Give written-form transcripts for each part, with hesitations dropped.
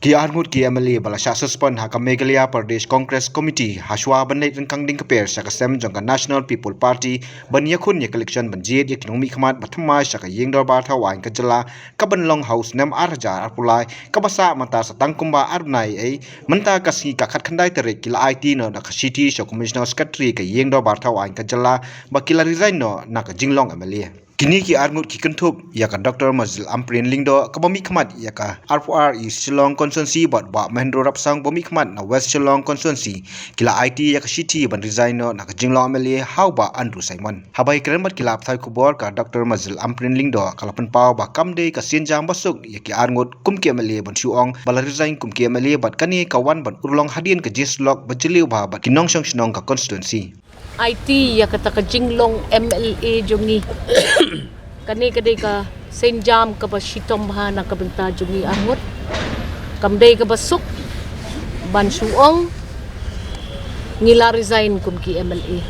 Ki Arngut ki MLA balasya suspend ha Meghalaya Pradesh Congress Committee haswa banai rengkang ding keper sa kasem jangka National People Party bania khun ye election banjit ye kinong mi khamat bathma sa ka yengdor bar thawain ka jala kaban long house nem arja arpulai kabasa mata sa tangkumba arnai ai menta kasi ka khat khandai tere kila IT no na city so commissioner secretary ka yengdor bar thawain ka jala bakila resign no na ka jinglong MLA kini ki Arngut ki kentup ya ka Dr. Mazil Amprin Lingdo ka bami khamat ya ka RPR East Shillong constituency bat ba Mahendra Rapsang bami khamat na West Shillong constituency kila IT ya ka city ban resign no na ka jinglong MLA how ba Andrew Simon habai keren bat kila apthai kubor ka Dr. Mazil Amprin Lingdo kalapan pau ba kamde ka sinjang basuk ya ki Arngut kum ki MLA ban suong bala resign kum ki MLA bat kani kawan ban urlong hadien ka jislok bajiliu ba bat kinong song ka constituency IT ya kata ka jinglong MLA jungi kani kadai ka senjam ka ba sitom bahana ka benta jungi Arngut kamdai ka basuk ban suong ngila resign kum ki MLA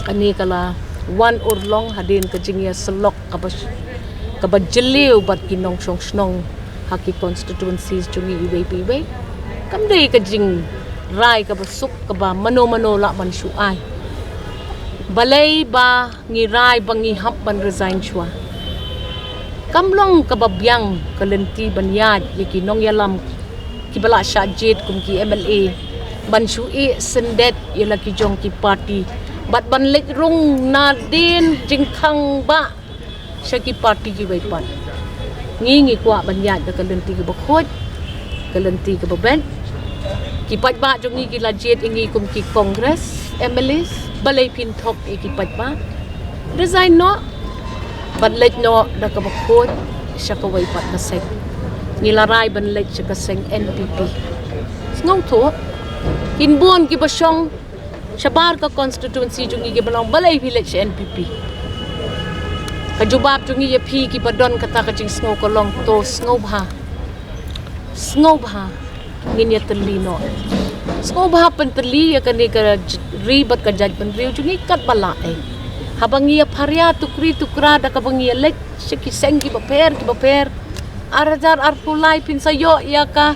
kani kala one urlong hadin ka jingya selok ka ba jiliu bat kinong song haki constituencies jungi iway kamdai ka jing rai ka basuk ka ba mano la man suai balay ba ngiray ba ngihap ban resign siya kamlong kababyang kalenti banyad yaki nong yalam kibala syajid kum ki MLA ban sui sendet yala ki jong ki party bat ban lek rung na din jingkhang ba siya ki party ki waipan ngi kwa banyad da kalenti ka bakhot kalenti ka baben kipat ba jong ngi ki lajit ingi kum ki congress MLAs balay pintok ikipat ba resign no banlet no nakabakot siya kaway pat kaseng nilaray banlet siya kaseng NPP ngaw to kinbuon kibasyong syabar ka constituency jungi kibalong balay pilet siya NPP kajubab jungi yapi kipadon kata kajing sngaw kolong to sngaw ba nginya telino sngaw ba penteli ya kani ka ribat ka judgment riu jungi kat balae habang iya parya tukra da kabang iya lek siki sengi baper arajar arpulai pinsayo ya ka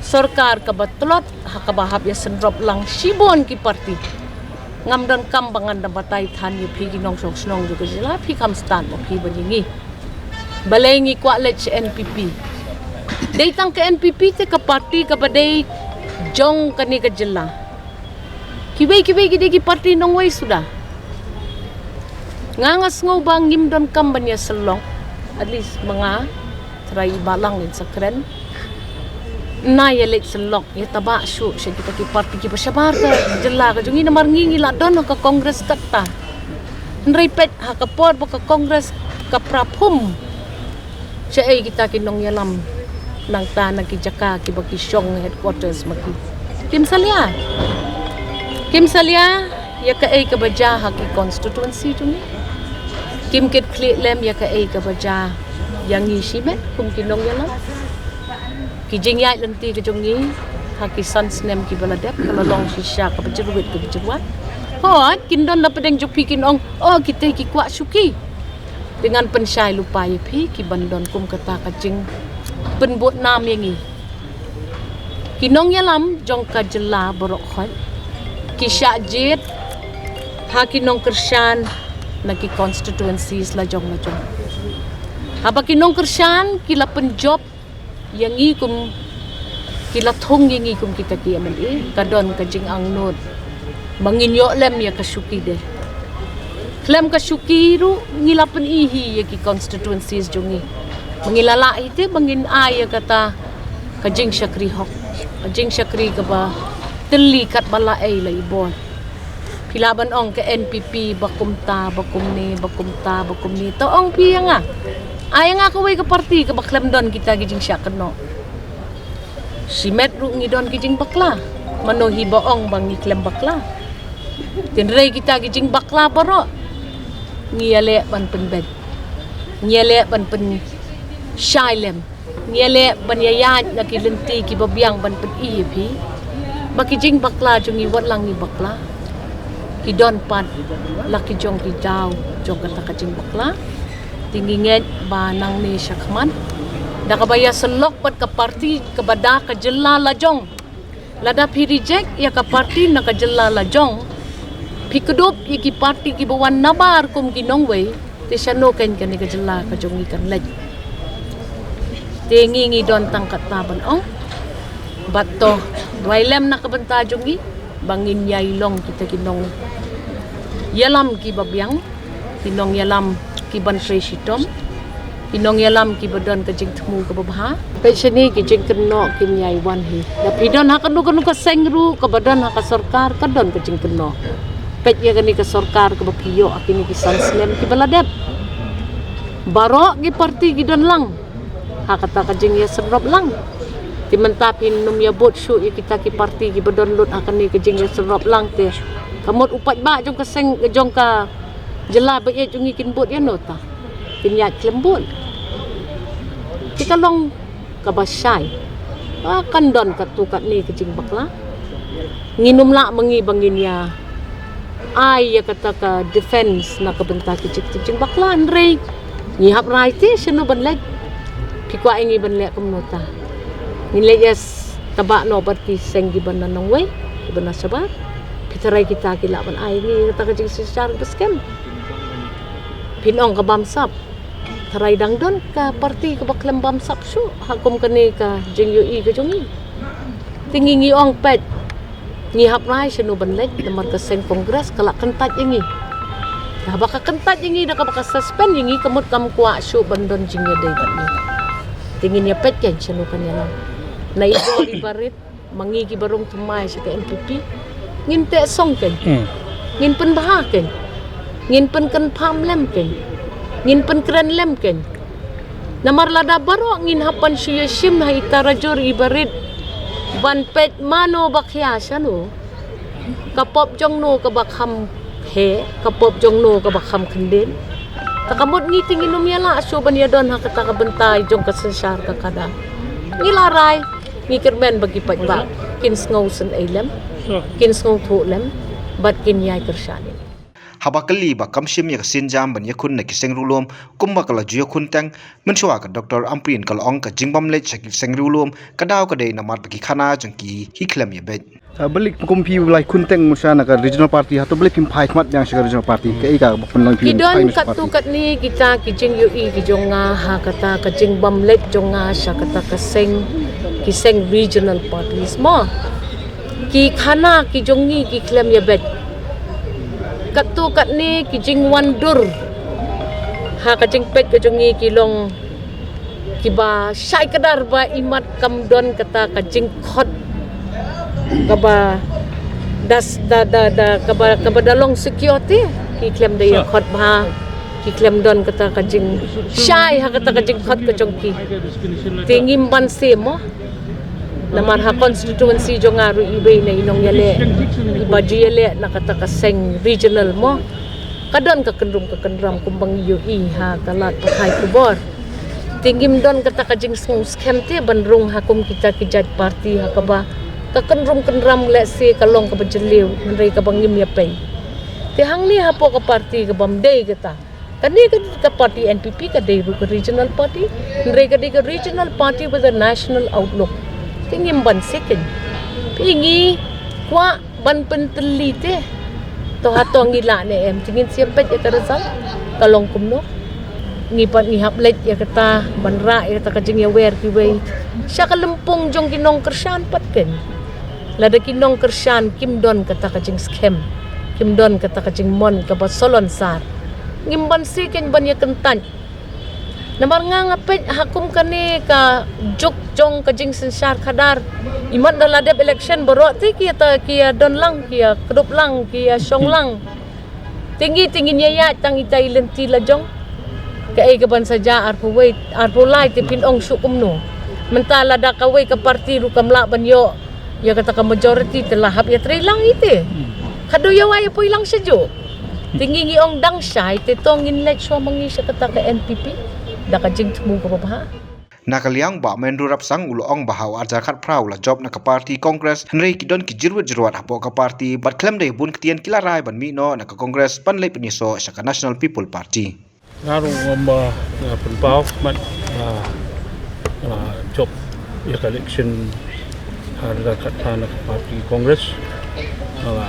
sarkar ka batlot hakabahap ya senrop lang sibon ki parti ngamdan kambangan da batay than yu phi ginong snong juga jila phi kam stand mo phi banyi balay ngi kwa lech NPP datang ke NPP te ka parti ka badai jong kani ka jila kibai gidi ki parti nong way sudah ngangas ngau bang ngimdon kambanya selong at least mga try balang din sa kren na ya lek selong ya taba syu siya kita ki parti ki pasyabar ka jela ka jungi namar ngingi la don ka kongres kata nrepet ha ka por ka kongres ka prapum siya ay kita kinong yalam nang tanang ki jaka ki baki syong headquarters maki Kim Salia ya ka ay kabaja haki constituency jungi Kim Kit Klem ya ka ay kabaja yang yishimet kum kinong yalam kijing yai lenti ka jungi haki sans nem ki baladep kalalong sisya ka bajruwit ka bajruat hot kindon na pedeng jupi kinong kita ki kwa suki dengan pensyai lupa yapi ki bandon kum kata kajing penbut nam yangi kinong yalam jong ka jela borok khot kisya jit hakinong kersyan nagi constituencies la jong haba kinong kersyan kila penjob yang kum kila thong yang kum kita ki MLA kadon kajing ang nod manginyo lem ya kasuki de klem kasuki ru ngilapen ihi ya ki constituencies jongi mangilala ite bangin ay kata kajing syakri hok kajing syakri ka ba teli kat bala ay la ibon pilaban ong ke NPP bakumta bakumni to ong piya nga ay nga kaway ka parti ka baklem don kita gijing siya kano si metro ngidon gijing bakla mano hibaong bang niklem bakla tinray kita gijing bakla baro ngiyale ban penbed ngiyale ban pen shailem ngiyale ban yayat nakilenti ki babyang ban pen iyepi bakijing bakla jungi wat lang ni bakla kidon pat laki jong ki daw jong kata kajing bakla tingginget ba nang ni syakman Da kabaya selok pat ka parti kabada ka jela lajong. Lada pi reject ya ka parti na ka jela lajong. Pi kedop iki parti ki bawan nabar kum kinong we ti syano ken ka ni ka jela ka jong ikan lej. Tingi don tangkat taban ong. Bato dwailem na kabanta jongi bangin yailong kita kinong yalam ki babyang kinong yalam ki ban fresitom kinong yalam ki badon ka jing temu ka babha pe shani ki jing keno kin yai wan hi da pidon ha kanu kanu ka sengru ka badon ha ka sarkar ka don ka jing keno pe ya kani ka sarkar ka bapiyo akini ki sanslem ki baladep baro ki parti ki don lang ha kata ka jing ya serop lang di mentapin num ya bot shu ya kita ki parti ki badon lut akan ni ke jing ya serop lang te kamot upat ba jong ka seng jong ka jela ba ye jong ikin bot ya nota kin ya klembut kita long ka basay akan don ka tu kat ni ke jing bakla nginum la mengi bangin ya ai ya kata ka defense na ka benta ki jing bakla andre ni hap rai te sino ban leg pikwa ingi ban le kum nota nilai yes tabak no berki senggi bana nongwe bana sabar pitarai kita kila ban ai ni kata kajing secara beskem pinong ka bamsap tarai dangdon ka parti ka baklem bamsap shu hakum kane ka jing yoi ka jongi tingi ngi ong pet ngi hap rai senu ban lek namar ka seng kongres kala kentat ingi dah baka kentat ingi dah ka baka suspend ingi kamut kam kwa shu bandon jing ya dai ban ni tingin ya pet kan senu kan ya na ibo di barit mangigi barong tumay sa NPP ngin te song ken ngin pen baha ken ngin pen kan pam lem ken ngin pen kren lem ken namar lada baro ngin hapan siya sim ha itarajur ibarit ban pet mano bakya sano kapop jong no ka bakham he kapop jong no ka bakham khenden takamot ni tingin numyala aso ban ya don ha kata ka bentay jong kasensar ka kada nilaray ni kermen bagi pagba kin sngow sen ailem kin sngow tholem bat kin yai kershani habakali ba kamshim ya sinjam ban yakun na kiseng rulom kumba kala juya kuntang menshwa ka dr amprin kala ong ka jingbam le chaki seng rulom kadaw ka dei namar bagi khana jangki hiklem ya bet balik kumpi lai kunteng musana ka regional party hato balik kim phai mat yang regional party ke ika penlang pin kidon katu kat ni kita kijing yui kijonga ha kata ka jingbam le jonga sha kata ka seng kiseng regional parties mo ki khana ki jongi ki klem ya bet katu kat ni ki jing wandur ha ka jing pet ka jongi ki long ki ba syai kadar ba imat kam don kata ka jing khot kaba das da kaba dalong security ki klem da ya khot ba ki klem don kata ka jing syai ha kata ka jing khot ka jongki tingim ban se mo namar ha constituency jongaru ibe na inong yale ibaju yale nakata ka seng regional mo kadon ka kendram kumbang yui ha kalat pakai kubor tingim don kata ka jing scam te bandrung hakum kita kijat party ha kaba ka kendram le se kalong ka bajeliu nrai ka bangim ya pei te hang ni hapo ka party ka bamdei kata kani ka party NPP ka dei ka regional party nrai ka dei ka regional party with a national outlook tingim ban second pingi kwa ban penteli te to hatong ila ne em tingin siapet ya karazal kalong kumno ngipat ngihap let ya kata banra ya kata kajing ya wer ki we sya kalempung jong kinong kersan patken lada kinong kersan kim don kata kajing scam kim don kata kajing mon ka basolon sar ngimban second ban ya kentan namar nga ngapet hakum kani ka juk jong kajing sensar kadar imat daladep election baro ti kia don lang kia kedup lang kia song lang tinggi niya ya tang itai lenti la jong ka ai ka ban saja arpo lai ti pinong sukum no mentala da ka we ka parti ru kamla banyo ya kata ka majority telahap ya tri lang ite kado ya way po ilang sejo tinggi ngiong dang syai te tongin let so mangi sa kata ka NPP dakajing temu ko ba nakaliang ba mendu rapsang uloong bahaw arjakat prau la job na ka party congress henry kidon ki jirwat hapo ka party bat klem de bun ktian kilarai ban mi no na ka congress pan le piniso sa ka national people party ngarung ngamba penpau mat job ya election harga kata parti Kongres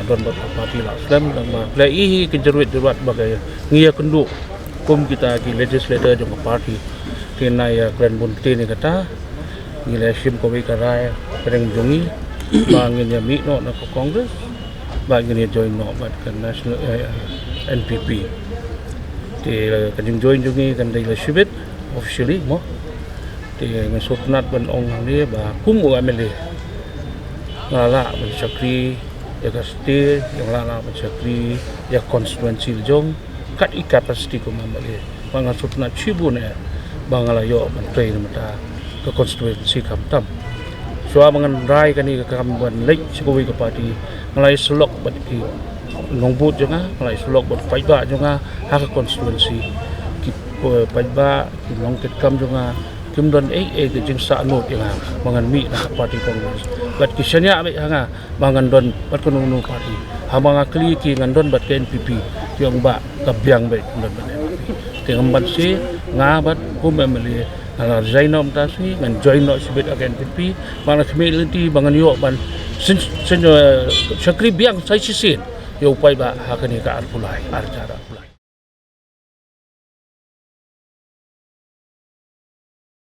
don buat parti Islam dan play kejeruit bagai ngia kenduk kum kita ki legislator jong parti kena ya kren bunti ni kata nilai sim ko karai kren jongi bangin ya mi no na Kongres bangin ya join no bat kan national NPP ti kan join jongi kan dai la shibit officially mo ti ngasutnat ban ong ni ba kum wa mele lala bersakri ya kasti yang lala bersakri ya konstituensi jong kat capacity ko mamale mangasut na tribune bangala yo menteri mata ke konstituensi kamtam so mangan rai kani ke kamban lek sikoi ke parti ngalai selok bat ki longbut jonga ngalai selok bat paiba jonga ha ke konstituensi ki paiba ki longket kam jonga kim don ke jing sa not yang mangan mi na parti Kongres bat kisanya be hanga mangan don bat kono parti hamanga kli ki ngan don bat ke NPP yang ba kabyang be don dengan bat si ngabat kum emeli ala zainom tasi ngan join no sibet agen NPP mana kemilenti bangan yo ban sen sakri biang sai sisin yo pai ba hakani ka arpulai arjara